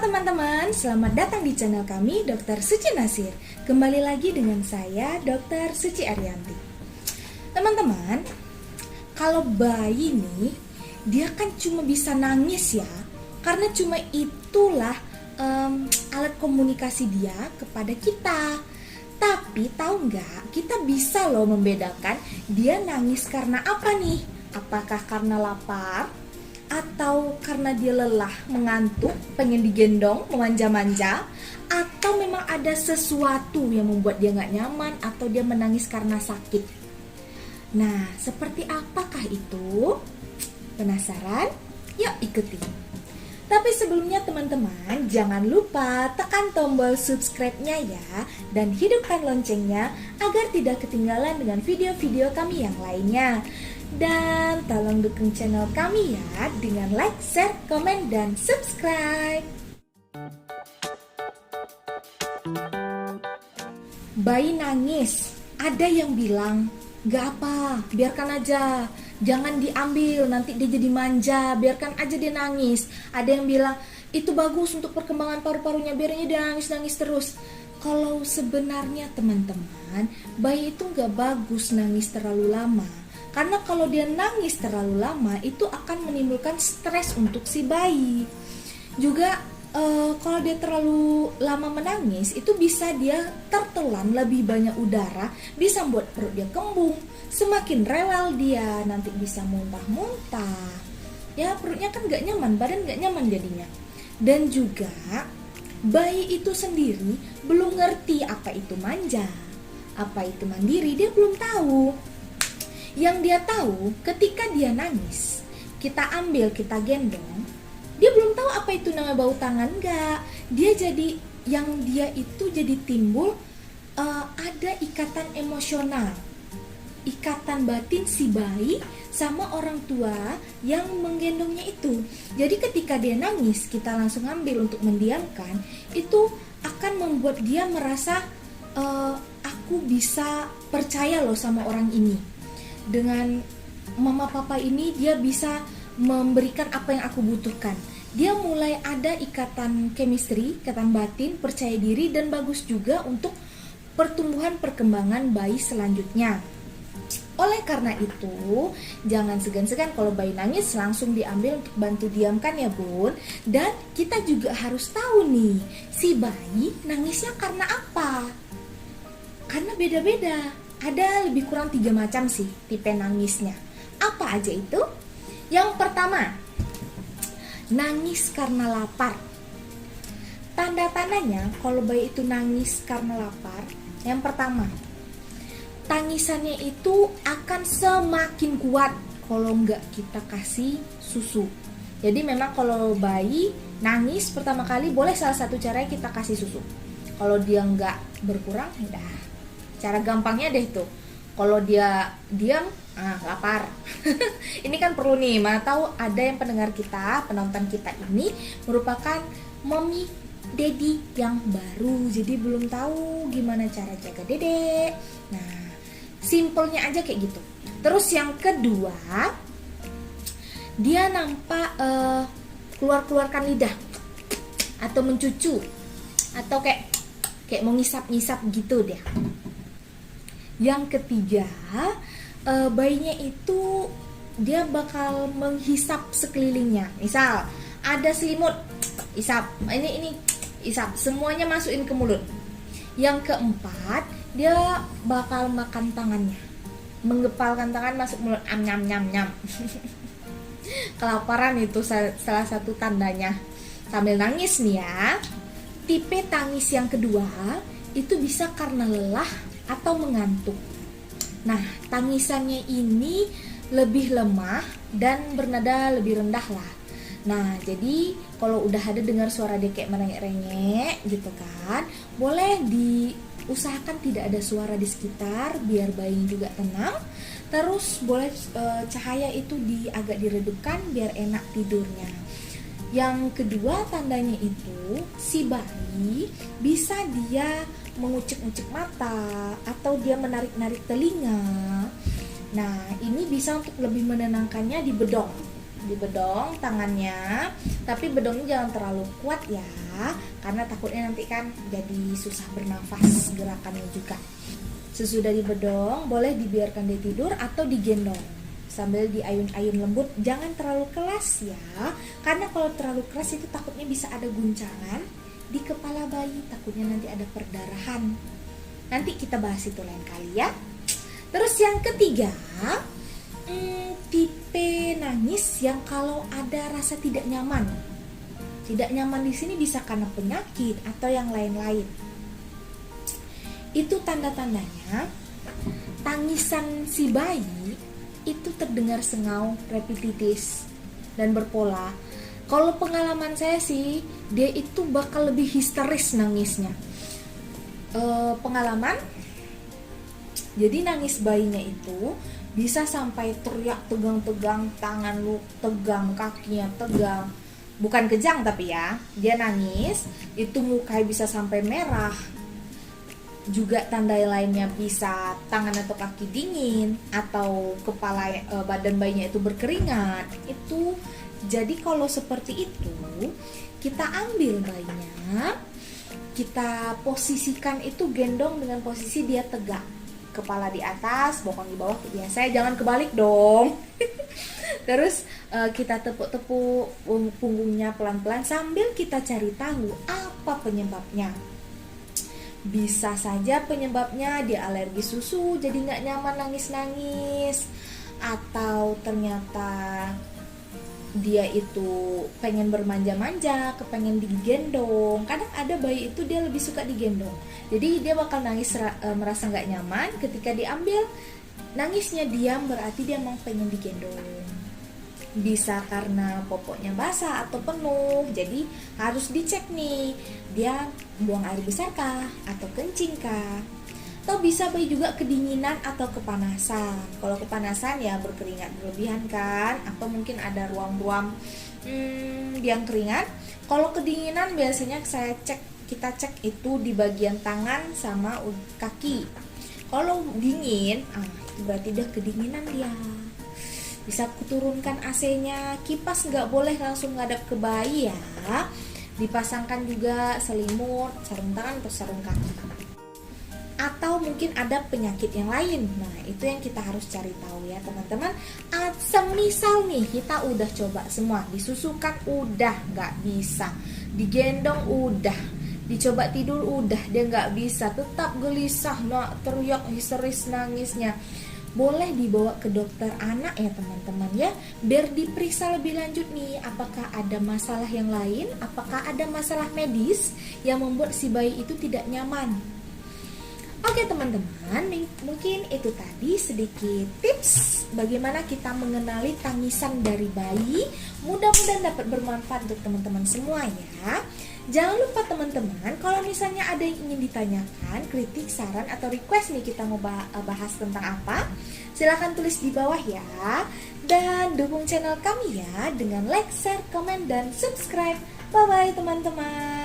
Halo teman-teman, selamat datang di channel kami Dr. Suci Nasir. Kembali lagi dengan saya Dr. Suci Ariyanti. Teman-teman, kalau bayi nih, dia kan cuma bisa nangis ya, karena cuma itulah alat komunikasi dia kepada kita. Tapi tahu nggak, kita bisa loh membedakan dia nangis karena apa nih? Apakah karena lapar? Atau karena dia lelah, mengantuk, pengen digendong, memanja-manja, atau memang ada sesuatu yang membuat dia nggak nyaman, atau dia menangis karena sakit. Nah, seperti apakah itu? Penasaran? Yuk ikuti. Tapi sebelumnya teman-teman, jangan lupa tekan tombol subscribe-nya ya, dan hidupkan loncengnya agar tidak ketinggalan dengan video-video kami yang lainnya. Dan tolong dukung channel kami ya dengan like, share, komen, dan subscribe. Bayi nangis, ada yang bilang, gak apa, biarkan aja, jangan diambil, nanti dia jadi manja, biarkan aja dia nangis. Ada yang bilang, itu bagus untuk perkembangan paru-parunya, biarnya dia nangis-nangis terus. Kalau sebenarnya teman-teman, bayi itu gak bagus nangis terlalu lama. Karena kalau dia nangis terlalu lama, itu akan menimbulkan stres untuk si bayi. Juga kalau dia terlalu lama menangis, itu bisa dia tertelan lebih banyak udara, bisa membuat perut dia kembung. Semakin rewel dia, nanti bisa muntah-muntah. Ya, perutnya kan gak nyaman, badan gak nyaman jadinya. Dan juga bayi itu sendiri belum ngerti apa itu manja, apa itu mandiri, dia belum tahu. Yang dia tahu, ketika dia nangis, kita ambil, kita gendong, dia belum tahu apa itu namanya bau tangan, enggak. Dia jadi, yang dia itu jadi timbul ada ikatan emosional, ikatan batin si bayi sama orang tua yang menggendongnya itu. Jadi ketika dia nangis, kita langsung ambil untuk mendiamkan, itu akan membuat dia merasa, aku bisa percaya loh sama orang ini. Dengan mama papa ini dia bisa memberikan apa yang aku butuhkan. Dia mulai ada ikatan chemistry, ikatan batin, percaya diri, dan bagus juga untuk pertumbuhan perkembangan bayi selanjutnya. Oleh karena itu, jangan segan-segan kalau bayi nangis langsung diambil untuk bantu diamkan ya bun. Dan kita juga harus tahu nih, si bayi nangisnya karena apa? Karena beda-beda. Ada lebih kurang 3 macam sih tipe nangisnya. Apa aja itu? Yang pertama, nangis karena lapar. Tanda-tandanya kalau bayi itu nangis karena lapar, yang pertama, tangisannya itu akan semakin kuat kalau nggak kita kasih susu. Jadi memang kalau bayi nangis pertama kali, boleh salah satu caranya kita kasih susu. Kalau dia nggak berkurang, udah. Cara gampangnya deh tuh, kalau dia diam, lapar. Ini kan perlu nih, mana tahu ada yang pendengar kita, penonton kita ini merupakan mommy, daddy yang baru, jadi belum tahu gimana cara jaga dedek. Nah, simpelnya aja kayak gitu. Terus yang kedua, dia nampak keluar-keluarkan lidah atau mencucu atau kayak mau ngisap-ngisap gitu deh. Yang ketiga, bayinya itu dia bakal menghisap sekelilingnya. Misal ada selimut, isap. Ini isap. Semuanya masukin ke mulut. Yang keempat, dia bakal makan tangannya, menggepalkan tangan masuk mulut, nyam nyam nyam. Kelaparan itu salah satu tandanya. Sambil nangis nih ya. Tipe tangis yang kedua itu bisa karena lelah atau mengantuk. Nah, tangisannya ini lebih lemah dan bernada lebih rendah lah. Nah, jadi kalau udah ada dengar suara dia kayak merengek-rengek gitu kan, boleh diusahakan tidak ada suara di sekitar biar bayi juga tenang. Terus boleh cahaya itu agak diredupkan biar enak tidurnya. Yang kedua tandanya itu si bayi bisa dia mengucek-ucek mata atau dia menarik-narik telinga. Nah, ini bisa untuk lebih menenangkannya di bedong. dibedong tangannya, tapi bedongnya jangan terlalu kuat ya, karena takutnya nanti kan jadi susah bernafas gerakannya juga. Sesudah dibedong, boleh dibiarkan dia tidur atau digendong sambil diayun-ayun lembut. Jangan terlalu keras ya, karena kalau terlalu keras itu takutnya bisa ada guncangan di kepala bayi, takutnya nanti ada perdarahan. Nanti kita bahas itu lain kali ya. Terus yang ketiga, tipe nangis yang kalau ada rasa tidak nyaman. Tidak nyaman di sini bisa karena penyakit atau yang lain-lain. Itu tanda-tandanya tangisan si bayi itu terdengar sengau, repetitif, dan berpola. Kalau pengalaman saya sih, dia itu bakal lebih histeris nangisnya. Pengalaman, jadi nangis bayinya itu bisa sampai teriak tegang-tegang, tangan lu tegang, kakinya tegang. Bukan kejang tapi ya, dia nangis, itu mukanya bisa sampai merah. Juga tanda lainnya bisa tangan atau kaki dingin, atau kepala badan bayinya itu berkeringat. Itu jadi kalau seperti itu, kita ambil bayinya, kita posisikan itu gendong dengan posisi dia tegak, kepala di atas, bokong di bawah biasa, jangan kebalik dong. Terus kita tepuk-tepuk punggungnya pelan-pelan sambil kita cari tahu apa penyebabnya. Bisa saja penyebabnya dia alergi susu, jadi nggak nyaman nangis-nangis, atau ternyata dia itu pengen bermanja-manja, kepengen digendong. Kadang ada bayi itu dia lebih suka digendong, jadi dia bakal nangis merasa nggak nyaman. Ketika diambil, nangisnya diam, berarti dia memang pengen digendong. Bisa karena popoknya basah atau penuh, jadi harus dicek nih, dia buang air besar kah atau kencing kah. Atau bisa bayi juga kedinginan atau kepanasan. Kalau kepanasan ya berkeringat berlebihan kan, atau mungkin ada ruam-ruam yang keringat. Kalau kedinginan biasanya kita cek itu di bagian tangan sama kaki. Kalau dingin, itu berarti dia kedinginan dia. Bisa kuturunkan AC-nya, kipas nggak boleh langsung ngadap ke bayi ya. Dipasangkan juga selimut, sarung tangan atau sarung kaki. Atau mungkin ada penyakit yang lain. Nah, itu yang kita harus cari tahu ya teman-teman. Semisal nih kita udah coba semua, disusukan udah nggak bisa, digendong udah, dicoba tidur udah, dia nggak bisa, tetap gelisah, teriak histeris nangisnya, boleh dibawa ke dokter anak ya teman-teman ya, biar diperiksa lebih lanjut nih, apakah ada masalah yang lain, apakah ada masalah medis yang membuat si bayi itu tidak nyaman. Oke teman-teman, mungkin itu tadi sedikit tips bagaimana kita mengenali tangisan dari bayi. Mudah-mudahan dapat bermanfaat untuk teman-teman semua ya. Jangan lupa teman-teman, kalau misalnya ada yang ingin ditanyakan, kritik, saran, atau request nih kita mau bahas tentang apa, silahkan tulis di bawah ya. Dan dukung channel kami ya dengan like, share, komen, dan subscribe. Bye-bye teman-teman.